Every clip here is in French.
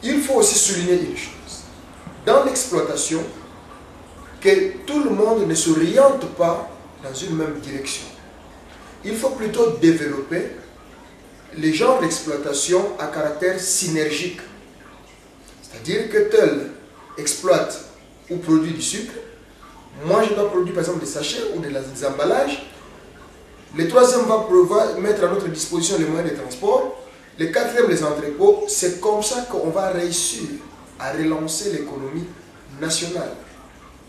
il faut aussi souligner une chose. Dans l'exploitation, que tout le monde ne s'oriente pas dans une même direction. Il faut plutôt développer les genres d'exploitation à caractère synergique. C'est-à-dire que tel exploite ou produit du sucre, moi je dois produire par exemple des sachets ou des emballages. Le troisième va mettre à notre disposition les moyens de transport. Le quatrième, les entrepôts. C'est comme ça qu'on va réussir à relancer l'économie nationale.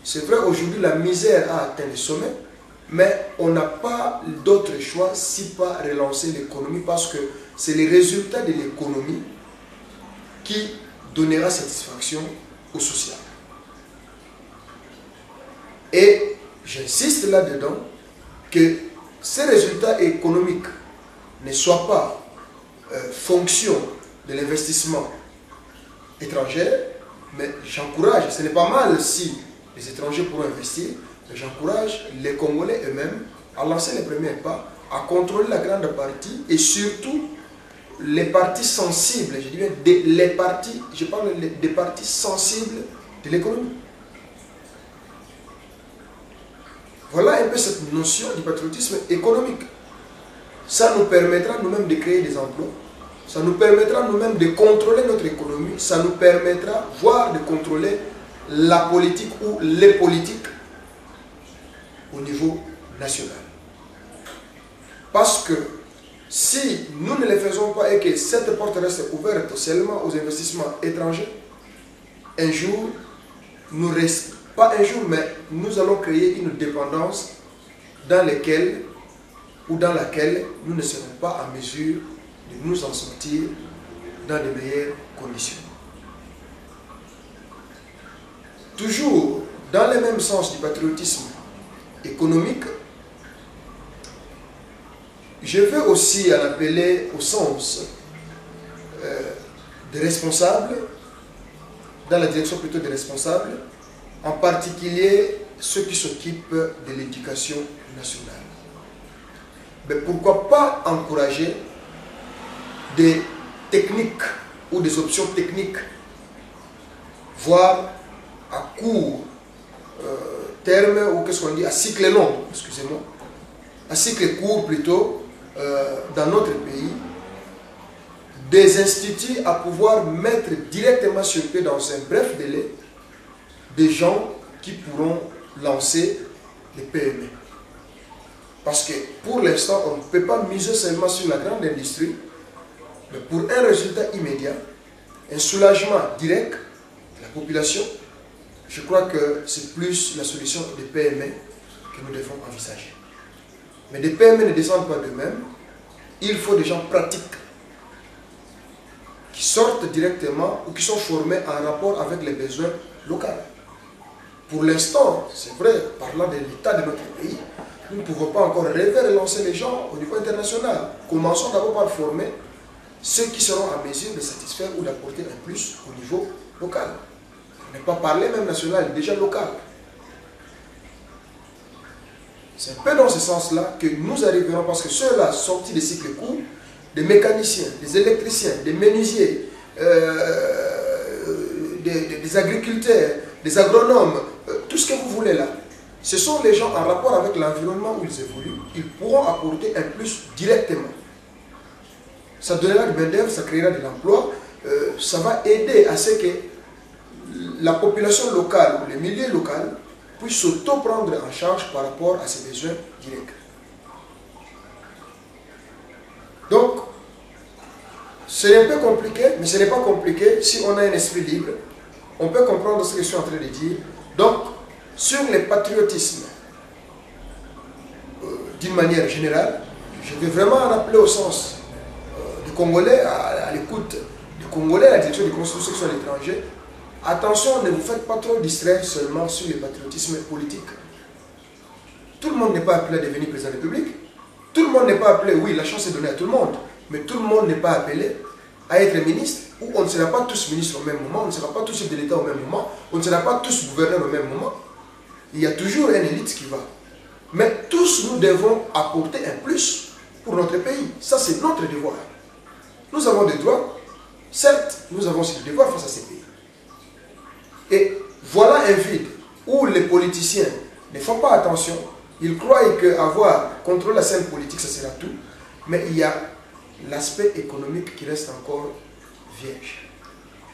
C'est vrai, aujourd'hui, la misère a atteint le sommet, mais on n'a pas d'autre choix si pas relancer l'économie, parce que c'est les résultats de l'économie qui donnera satisfaction au social. Et j'insiste là-dedans que ces résultats économiques ne soient pas fonction de l'investissement étranger, mais j'encourage, ce n'est pas mal si les étrangers pourront investir, mais j'encourage les Congolais eux-mêmes à lancer les premiers pas, à contrôler la grande partie et surtout les parties sensibles, je dis bien les parties, je parle des parties sensibles de l'économie. Voilà un peu cette notion du patriotisme économique. Ça nous permettra nous-mêmes de créer des emplois, ça nous permettra nous-mêmes de contrôler notre économie, ça nous permettra, voire de contrôler la politique ou les politiques au niveau national. Parce que si nous ne le faisons pas et que cette porte reste ouverte seulement aux investissements étrangers, un jour, pas un jour, mais nous allons créer une dépendance dans laquelle nous ne serons pas en mesure de nous en sortir dans de meilleures conditions. Toujours dans le même sens du patriotisme économique, je veux aussi en appeler au sens des responsables, dans la direction plutôt des responsables, en particulier ceux qui s'occupent de l'éducation nationale. Mais pourquoi pas encourager des techniques ou des options techniques, voire à court terme, ou qu'est-ce qu'on dit, à cycle long, excusez-moi, à cycle court plutôt, dans notre pays, des instituts à pouvoir mettre directement sur pied dans un bref délai des gens qui pourront lancer les PME. Parce que pour l'instant, on ne peut pas miser seulement sur la grande industrie, mais pour un résultat immédiat, un soulagement direct de la population, je crois que c'est plus la solution des PME que nous devons envisager. Mais des PME ne descendent pas d'eux-mêmes, il faut des gens pratiques qui sortent directement ou qui sont formés en rapport avec les besoins locaux. Pour l'instant, c'est vrai, parlant de l'état de notre pays, nous ne pouvons pas encore rêver de lancer les gens au niveau international. Commençons d'abord par former ceux qui seront en mesure de satisfaire ou d'apporter un plus au niveau local. Ne pas parler même national, déjà local. C'est un peu dans ce sens-là que nous arriverons, parce que ceux-là sortis des cycles courts, des mécaniciens, des électriciens, des menuisiers, des agriculteurs, des agronomes, tout ce que vous voulez là, ce sont les gens en rapport avec l'environnement où ils évoluent, ils pourront apporter un plus directement. Ça donnera de main-d'œuvre, ça créera de l'emploi, ça va aider à ce que la population locale ou les milieux locaux puissent s'auto-prendre en charge par rapport à ces besoins directs. Donc, c'est un peu compliqué, mais ce n'est pas compliqué si on a un esprit libre. On peut comprendre ce que je suis en train de dire. Donc, sur le patriotisme, d'une manière générale, je veux vraiment en appeler au sens des Congolais, à l'écoute des Congolais, à la direction des constructions à l'étranger. Attention, ne vous faites pas trop distraire seulement sur le patriotisme politique. Tout le monde n'est pas appelé à devenir président de la République. Tout le monde n'est pas appelé, oui, la chance est donnée à tout le monde, mais tout le monde n'est pas appelé à être ministre, ou on ne sera pas tous ministres au même moment, on ne sera pas tous chefs de l'État au même moment, on ne sera pas tous gouverneurs au même moment. Il y a toujours une élite qui va. Mais tous nous devons apporter un plus pour notre pays. Ça, c'est notre devoir. Nous avons des droits. Certes, nous avons aussi le devoir face à ces pays. Et voilà un vide où les politiciens ne font pas attention. Ils croient qu'avoir contrôlé la scène politique, ça sera tout. Mais il y a l'aspect économique qui reste encore vierge.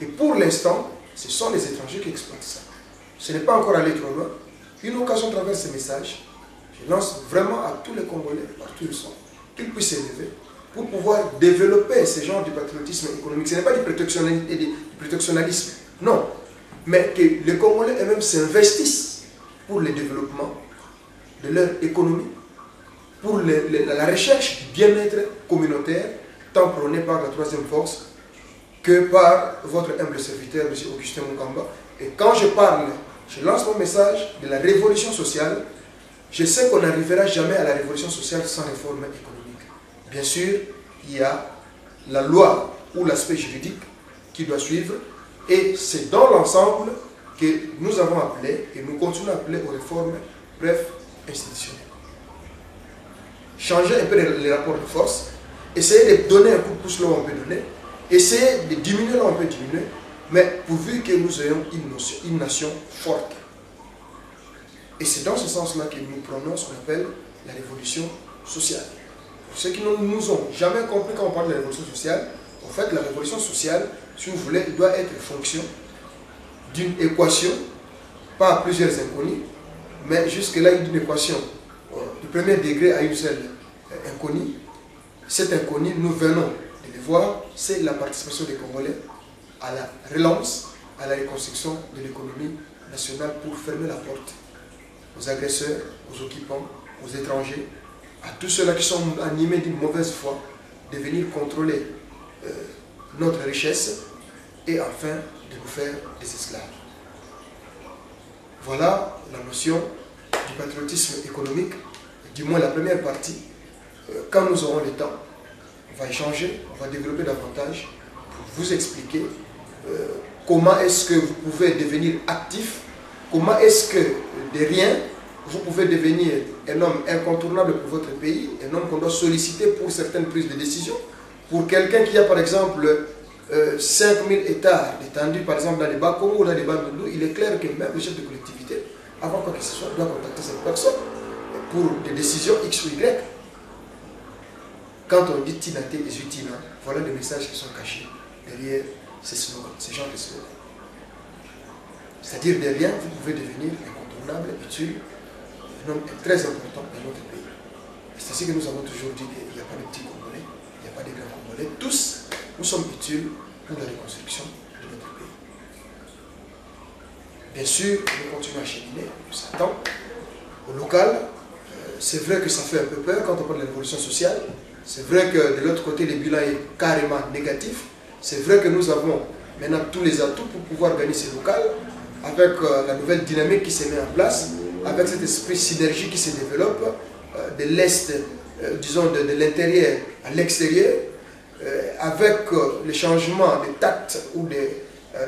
Et pour l'instant, ce sont les étrangers qui exploitent ça. Ce n'est pas encore allé trop loin. Une occasion à travers ces messages, je lance vraiment à tous les Congolais, partout où ils sont, qu'ils puissent s'élever pour pouvoir développer ce genre de patriotisme économique. Ce n'est pas du protectionnalisme, non. Mais que les Congolais eux-mêmes s'investissent pour le développement de leur économie, pour la recherche du bien-être communautaire, tant prôné par la troisième force que par votre humble serviteur, M. Augustin Mukamba. Et quand je parle, je lance mon message de la révolution sociale, je sais qu'on n'arrivera jamais à la révolution sociale sans réforme économique. Bien sûr, il y a la loi ou l'aspect juridique qui doit suivre, et c'est dans l'ensemble que nous avons appelé, et nous continuons à appeler aux réformes, bref, institutionnelles. Changer un peu les rapports de force, essayer de donner un coup de pouce là où on peut donner, essayer de diminuer là où on peut diminuer, mais pourvu que nous ayons une nation forte. Et c'est dans ce sens-là que nous prenons ce qu'on appelle la révolution sociale. Pour ceux qui ne nous ont jamais compris quand on parle de la révolution sociale, en fait, la révolution sociale, si vous voulez, doit être fonction d'une équation, pas à plusieurs inconnus, mais jusque-là, une équation du premier degré à une seule inconnue. Cet inconnu, nous venons de le voir, c'est la participation des Congolais à la relance, à la reconstruction de l'économie nationale pour fermer la porte aux agresseurs, aux occupants, aux étrangers, à tous ceux-là qui sont animés d'une mauvaise foi, de venir contrôler notre richesse et enfin de nous faire des esclaves. Voilà la notion du patriotisme économique, du moins la première partie. Quand nous aurons le temps, on va échanger, on va développer davantage pour vous expliquer comment est-ce que vous pouvez devenir actif, comment est-ce que de rien, vous pouvez devenir un homme incontournable pour votre pays, un homme qu'on doit solliciter pour certaines prises de décision. Pour quelqu'un qui a par exemple 5000 hectares étendus par exemple dans les Bas-Congo ou dans les Bandundu, il est clair que même le chef de collectivité, avant quoi que ce soit, doit contacter cette personne pour des décisions X ou Y. Quand on dit Tinate et Zutina, voilà des messages qui sont cachés derrière ces slogans, ces genres de slogans. C'est-à-dire derrière, vous pouvez devenir incontournable, utile, un homme très important dans notre pays. C'est ainsi que nous avons toujours dit qu'il n'y a pas de petits Congolais, il n'y a pas de grands Congolais. Tous, nous sommes utiles pour la reconstruction de notre pays. Bien sûr, nous continuons à cheminer, on s'attend au local. C'est vrai que ça fait un peu peur quand on parle de la révolution sociale. C'est vrai que de l'autre côté, le bilan est carrément négatif. C'est vrai que nous avons maintenant tous les atouts pour pouvoir gagner ces locales, avec la nouvelle dynamique qui se met en place, avec cet esprit synergie qui se développe de l'Est, disons de l'intérieur à l'extérieur, avec le changement des tacts ou des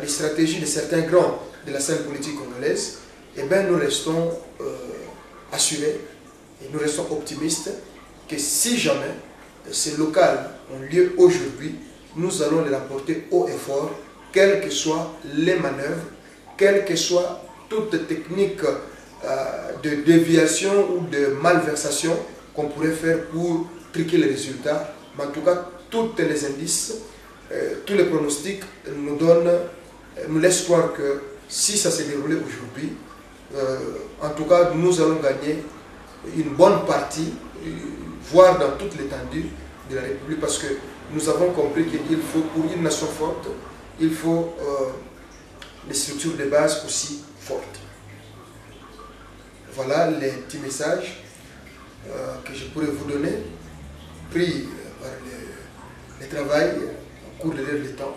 stratégies de certains grands de la scène politique congolaise, eh bien nous restons assurés et nous restons optimistes que si jamais ces locales ont lieu aujourd'hui, nous allons les rapporter haut et fort, quelles que soient les manœuvres, quelle que soit toute technique de déviation ou de malversation qu'on pourrait faire pour truquer les résultats. Mais en tout cas, tous les indices, tous les pronostics nous laissent croire que si ça s'est déroulé aujourd'hui, en tout cas, nous allons gagner une bonne partie, voire dans toute l'étendue de la République, parce que nous avons compris qu'il faut, pour une nation forte, il faut des structures de base aussi fortes. Voilà les petits messages que je pourrais vous donner, pris par le travail au cours de l'heure de temps.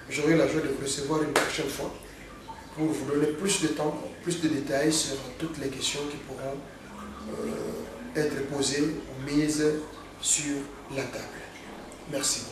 J'aurai la joie de vous recevoir une prochaine fois pour vous donner plus de temps, plus de détails sur toutes les questions qui pourront être posées ou mises sur la table. Merci.